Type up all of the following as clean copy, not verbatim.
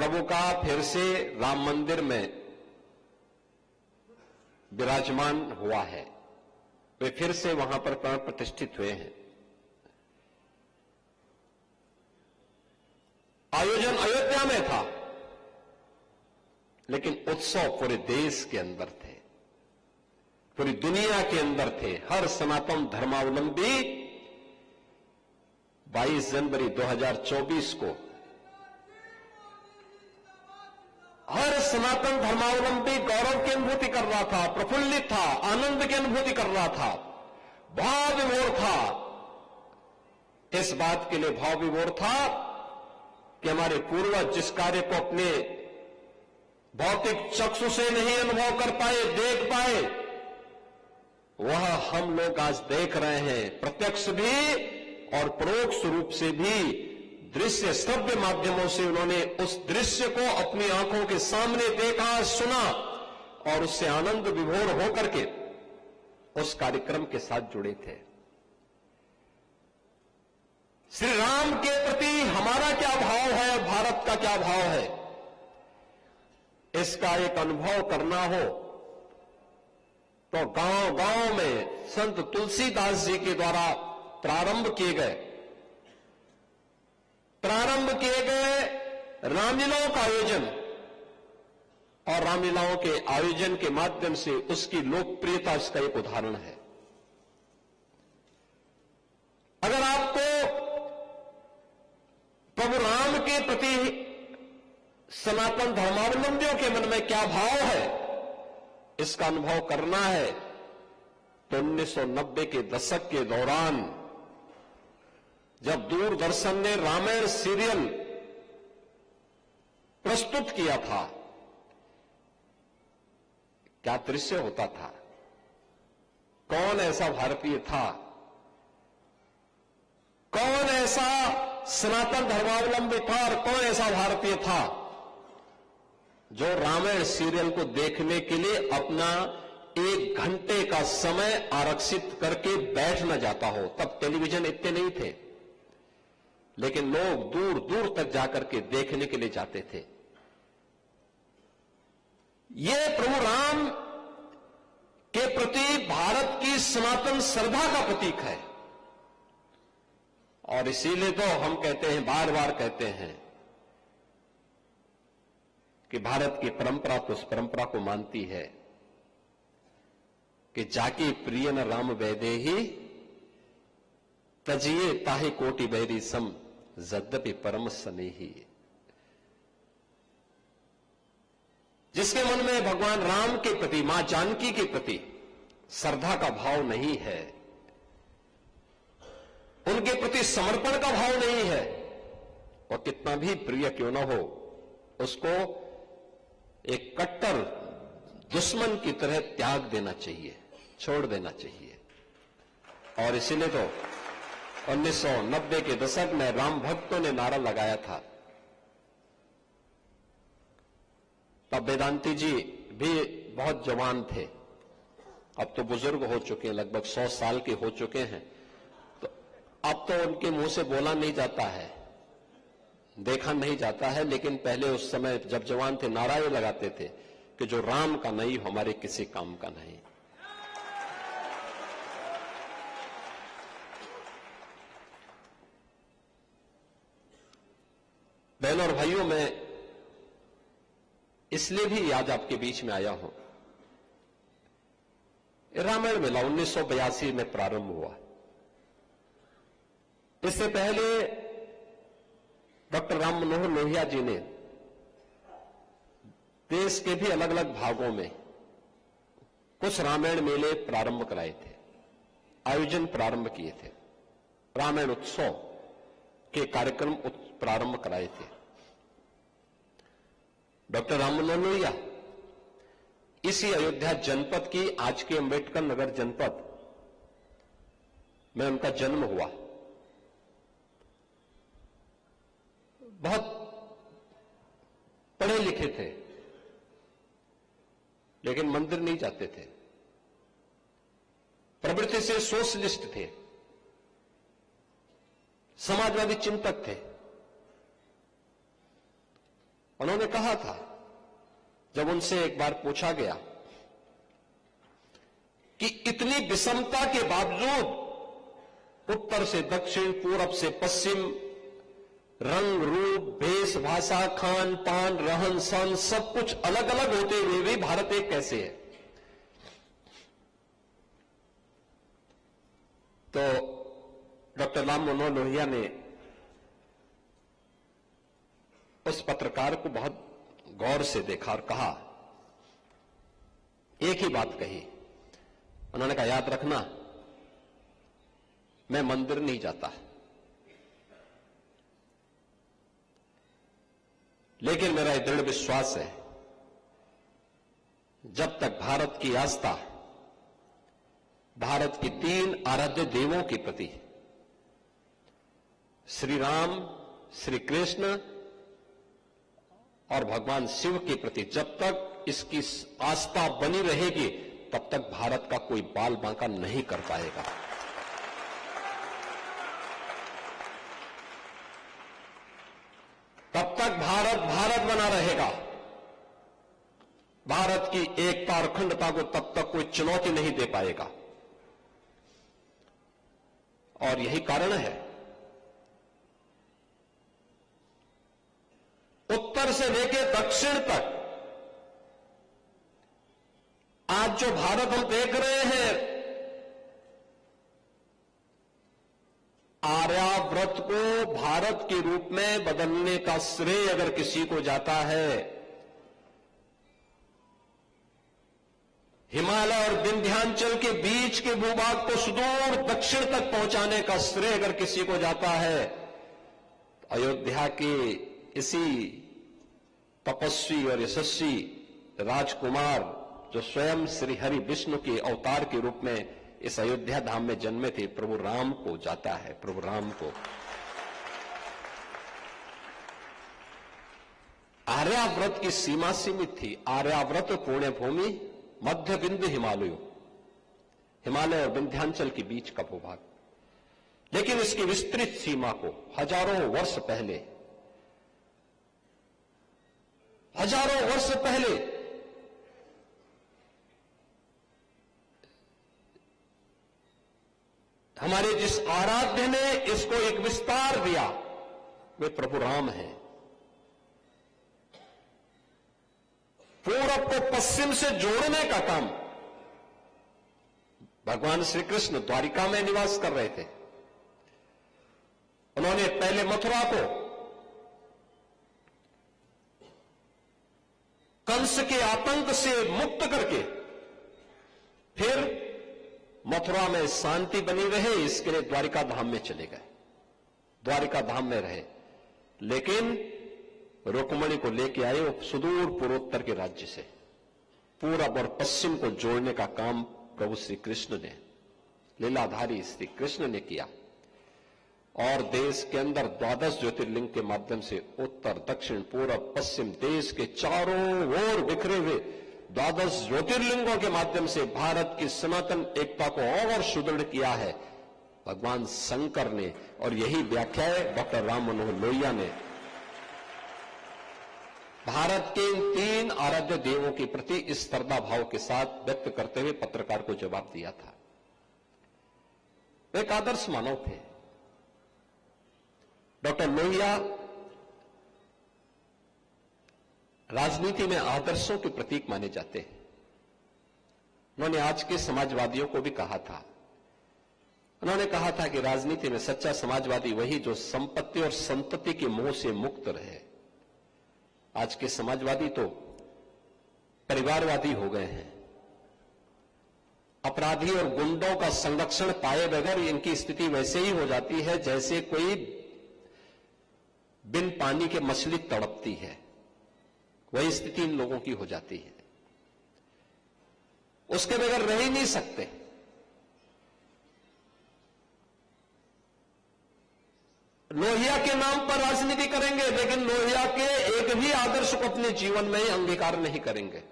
प्रभु का फिर से राम मंदिर में विराजमान हुआ है। वे फिर से वहां पर प्राण प्रतिष्ठित हुए हैं। आयोजन अयोध्या में था, लेकिन उत्सव पूरे देश के अंदर थे, पूरी दुनिया के अंदर थे। हर सनातन धर्मावलंबी 22 जनवरी 2024 को, हर सनातन धर्मावलंबी गौरव की अनुभूति कर रहा था, प्रफुल्लित था, आनंद की अनुभूति कर रहा था, भाव विभोर था। इस बात के लिए भाव विभोर था कि हमारे पूर्वज जिस कार्य को अपने भौतिक चक्षु से नहीं अनुभव कर पाए, देख पाए, वह हम लोग आज देख रहे हैं, प्रत्यक्ष भी और परोक्ष रूप से भी। दृश्य श्रव्य माध्यमों से उन्होंने उस दृश्य को अपनी आंखों के सामने देखा, सुना और उससे आनंद विभोर होकर के उस कार्यक्रम के साथ जुड़े थे। श्री राम के प्रति हमारा क्या भाव है, भारत का क्या भाव है, इसका एक अनुभव करना हो तो गांव गांव में संत तुलसीदास जी के द्वारा प्रारंभ किए गए रामलीलाओं का आयोजन और रामलीलाओं के आयोजन के माध्यम से उसकी लोकप्रियता, इसका एक उदाहरण है। अगर आपको प्रभु राम के प्रति सनातन धर्मावलंबियों के मन में क्या भाव है, इसका अनुभव करना है तो 1990 के दशक के दौरान जब दूरदर्शन ने रामायण सीरियल प्रस्तुत किया था, क्या दृश्य होता था। कौन ऐसा भारतीय था, कौन ऐसा सनातन धर्मावलंबी था और कौन ऐसा भारतीय था जो रामायण सीरियल को देखने के लिए अपना 1 घंटे का समय आरक्षित करके बैठ न जाता हो। तब टेलीविजन इतने नहीं थे, लेकिन लोग दूर दूर तक जाकर के देखने के लिए जाते थे। ये प्रभु राम के प्रति भारत की सनातन श्रद्धा का प्रतीक है। और इसीलिए तो हम कहते हैं, बार बार कहते हैं कि भारत की परंपरा तो उस परंपरा को मानती है कि जाकी प्रिय न राम वैदेही तजिए ताहि कोटि बैरी सम यद्यपि परम स्नेही। जिसके मन में भगवान राम के प्रति, मां जानकी के प्रति श्रद्धा का भाव नहीं है, उनके प्रति समर्पण का भाव नहीं है, और कितना भी प्रिय क्यों न हो, उसको एक कट्टर दुश्मन की तरह त्याग देना चाहिए, छोड़ देना चाहिए। और इसीलिए तो 1990 के दशक में राम भक्तों ने नारा लगाया था। तब वेदांती जी भी बहुत जवान थे, अब तो बुजुर्ग हो चुके हैं, लगभग 100 साल के हो चुके हैं। तो अब तो उनके मुंह से बोला नहीं जाता है, देखा नहीं जाता है, लेकिन पहले उस समय जब जवान थे नारा ये लगाते थे कि जो राम का नहीं हमारे किसी काम का नहीं। बहनों और भाइयों, मैं इसलिए भी आज आपके बीच में आया हूं। रामायण मेला 1982 में प्रारंभ हुआ। इससे पहले डॉक्टर राम मनोहर लोहिया जी ने देश के भी अलग अलग भागों में कुछ रामायण मेले प्रारंभ कराए थे, आयोजन प्रारंभ किए थे, रामायण उत्सव के कार्यक्रम प्रारंभ कराए थे। डॉक्टर राम मनोहर लोहिया इसी अयोध्या जनपद की, आज के अंबेडकर नगर जनपद में उनका जन्म हुआ। बहुत पढ़े लिखे थे, लेकिन मंदिर नहीं जाते थे, प्रवृत्ति से सोशलिस्ट थे, समाजवादी चिंतक थे। उन्होंने कहा था, जब उनसे एक बार पूछा गया कि इतनी विषमता के बावजूद उत्तर से दक्षिण, पूरब से पश्चिम, रंग रूप, भेष भाषा, खान पान, रहन सहन सब कुछ अलग अलग होते हुए भी भारत एक कैसे है? तो डॉक्टर राम मनोहर लोहिया ने उस पत्रकार को बहुत गौर से देखा और कहा, एक ही बात कही। उन्होंने कहा, याद रखना, मैं मंदिर नहीं जाता, लेकिन मेरा दृढ़ विश्वास है, जब तक भारत की आस्था भारत के 3 आराध्य देवों के प्रति, श्री राम, श्री कृष्ण और भगवान शिव के प्रति जब तक इसकी आस्था बनी रहेगी, तब तक भारत का कोई बाल बांका नहीं कर पाएगा। तब तक भारत भारत बना रहेगा। भारत की एकता और अखंडता को तब तक कोई चुनौती नहीं दे पाएगा। और यही कारण है, उत्तर से लेकर दक्षिण तक आज जो भारत हम देख रहे हैं, आर्यावर्त को भारत के रूप में बदलने का श्रेय अगर किसी को जाता है, हिमालय और विंध्याचल के बीच के भूभाग को सुदूर दक्षिण तक पहुंचाने का श्रेय अगर किसी को जाता है, तो अयोध्या के इसी तपस्वी और यशस्वी राजकुमार जो स्वयं श्री हरि विष्णु के अवतार के रूप में इस अयोध्या धाम में जन्मे थे, प्रभु राम को जाता है। प्रभु राम को आर्याव्रत की सीमा सीमित थी। आर्याव्रत पुण्य भूमि, मध्य बिंदु हिमालय, हिमालय और विंध्याचल के बीच का भूभाग। लेकिन इसकी विस्तृत सीमा को हजारों वर्ष पहले हमारे जिस आराध्य ने इसको एक विस्तार दिया, वे प्रभु राम हैं। पूरब को पश्चिम से जोड़ने का काम भगवान श्री कृष्ण द्वारिका में निवास कर रहे थे। उन्होंने पहले मथुरा को कंस के आतंक से मुक्त करके, फिर मथुरा में शांति बनी रहे, इसके लिए द्वारिका धाम में चले गए। द्वारिका धाम में रहे, लेकिन रुक्मणी को लेके आए वो सुदूर पूर्वोत्तर के राज्य से। पूरब और पश्चिम को जोड़ने का काम प्रभु श्री कृष्ण ने, लीलाधारी श्री कृष्ण ने किया। और देश के अंदर 12 ज्योतिर्लिंग के माध्यम से उत्तर, दक्षिण, पूरब, पश्चिम, देश के चारों ओर बिखरे हुए 12 ज्योतिर्लिंगों के माध्यम से भारत की सनातन एकता को और सुदृढ़ किया है भगवान शंकर ने। और यही व्याख्या डॉक्टर राम मनोहर लोहिया ने भारत के इन 3 आराध्य देवों के प्रति इस श्रद्धा भाव के साथ व्यक्त करते हुए पत्रकार को जवाब दिया था। वे एक आदर्श मानव थे। डॉक्टर लोहिया राजनीति में आदर्शों के प्रतीक माने जाते हैं। उन्होंने आज के समाजवादियों को भी कहा था, उन्होंने कहा था कि राजनीति में सच्चा समाजवादी वही जो संपत्ति और संतति के मोह से मुक्त रहे। आज के समाजवादी तो परिवारवादी हो गए हैं। अपराधी और गुंडों का संरक्षण पाए बगैर इनकी स्थिति वैसे ही हो जाती है जैसे कोई बिन पानी के मछली तड़पती है, वही स्थिति इन लोगों की हो जाती है। उसके बगैर रह ही नहीं सकते। लोहिया के नाम पर राजनीति करेंगे, लेकिन लोहिया के एक भी आदर्श को अपने जीवन में अंगीकार नहीं करेंगे।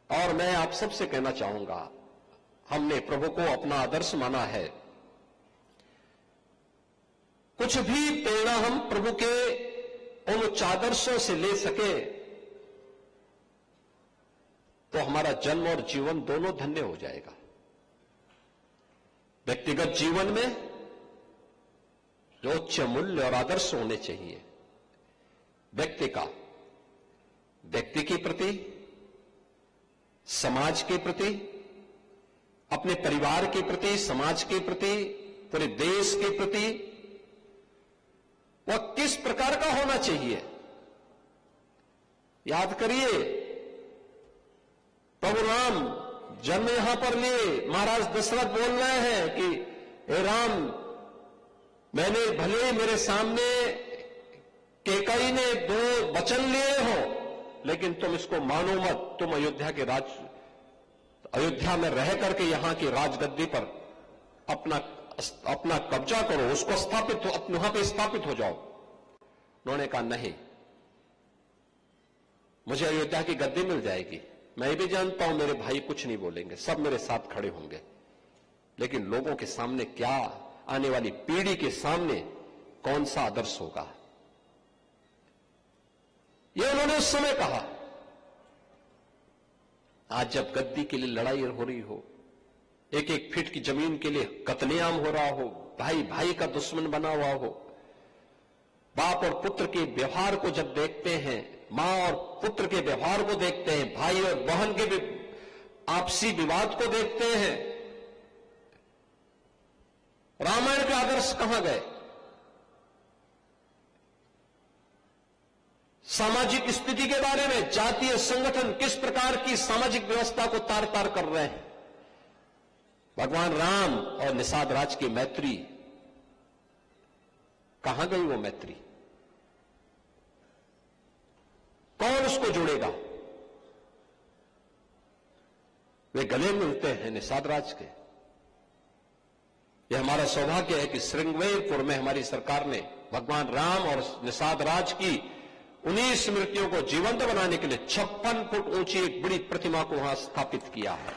और मैं आप सबसे कहना चाहूंगा, हमने प्रभु को अपना आदर्श माना है। कुछ भी प्रेरणा हम प्रभु के उन उच्च आदर्शों से ले सके तो हमारा जन्म और जीवन दोनों धन्य हो जाएगा। व्यक्तिगत जीवन में जो उच्च मूल्य और आदर्श होने चाहिए, व्यक्ति का व्यक्ति के प्रति, समाज के प्रति, अपने परिवार के प्रति, समाज के प्रति, पूरे देश के प्रति, वह किस प्रकार का होना चाहिए। याद करिए, प्रभु राम जन्म यहां पर लिए, महाराज दशरथ बोल रहे हैं कि हे राम, मैंने भले ही मेरे सामने कैकेयी ने 2 वचन लिए हो, लेकिन तुम इसको मानो मत। तुम अयोध्या में रह करके यहां की राजगद्दी पर अपना कब्जा करो, उसको स्थापित हो, वहां पे स्थापित हो जाओ। उन्होंने कहा नहीं, मुझे अयोध्या की गद्दी मिल जाएगी। मैं भी जानता हूं मेरे भाई कुछ नहीं बोलेंगे, सब मेरे साथ खड़े होंगे, लेकिन लोगों के सामने क्या, आने वाली पीढ़ी के सामने कौन सा आदर्श होगा, यह उन्होंने उस समय कहा। आज जब गद्दी के लिए लड़ाई हो रही हो, एक एक फीट की जमीन के लिए कत्लेआम हो रहा हो, भाई भाई का दुश्मन बना हुआ हो, बाप और पुत्र के व्यवहार को जब देखते हैं, मां और पुत्र के व्यवहार को देखते हैं, भाई और बहन के आपसी विवाद को देखते हैं, रामायण के आदर्श कहां गए? सामाजिक स्थिति के बारे में जातीय संगठन किस प्रकार की सामाजिक व्यवस्था को तार तार कर रहे हैं। भगवान राम और निषाद राज की मैत्री, कहां गई वो मैत्री? कौन उसको जोड़ेगा? वे गले मिलते हैं निषाद राज के। यह हमारा सौभाग्य है कि श्रृंगवेरपुर में हमारी सरकार ने भगवान राम और निषाद राज की उन्हीं स्मृतियों को जीवंत बनाने के लिए 56 फुट ऊंची एक बड़ी प्रतिमा को वहां स्थापित किया है।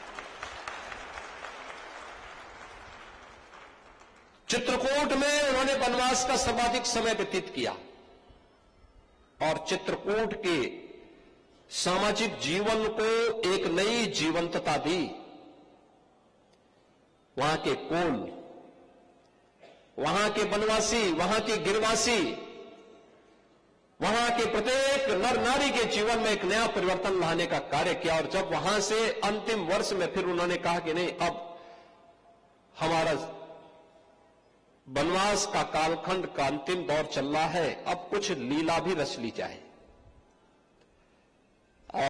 चित्रकूट में उन्होंने वनवास का सर्वाधिक समय व्यतीत किया और चित्रकूट के सामाजिक जीवन को एक नई जीवंतता दी। वहां के कोल, वहां के वनवासी, वहां के गिरवासी, वहां के प्रत्येक नर नारी के जीवन में एक नया परिवर्तन लाने का कार्य किया। और जब वहां से अंतिम वर्ष में फिर उन्होंने कहा कि नहीं, अब हमारा वनवास का कालखंड का अंतिम दौर चल रहा है, अब कुछ लीला भी रच ली जाए।